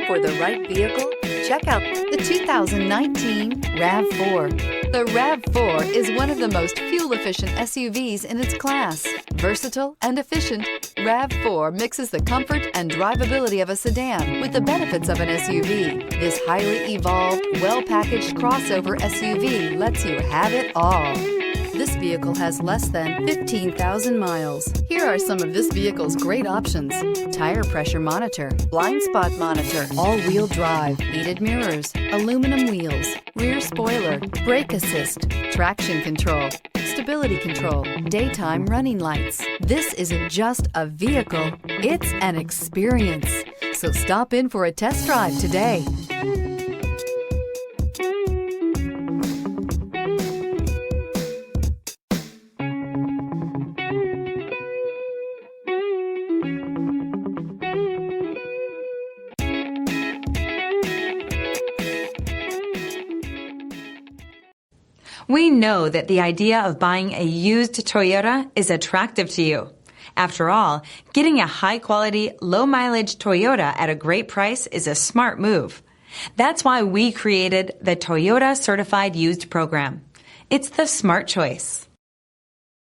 for the right vehicle? Check out the 2019 RAV4. The RAV4 is one of the most fuel-efficient SUVs in its class. Versatile and efficient, RAV4 mixes the comfort and drivability of a sedan with the benefits of an SUV. This highly evolved, well-packaged crossover SUV lets you have it all. This vehicle has less than 15,000 miles. Here are some of this vehicle's great options: tire pressure monitor, blind spot monitor, all-wheel drive, heated mirrors, aluminum wheels, rear spoiler, brake assist, traction control, stability control, daytime running lights. This isn't just a vehicle, it's an experience. So stop in for a test drive today. We know that the idea of buying a used Toyota is attractive to you. After all, getting a high-quality, low-mileage Toyota at a great price is a smart move. That's why we created the Toyota Certified Used Program. It's the smart choice.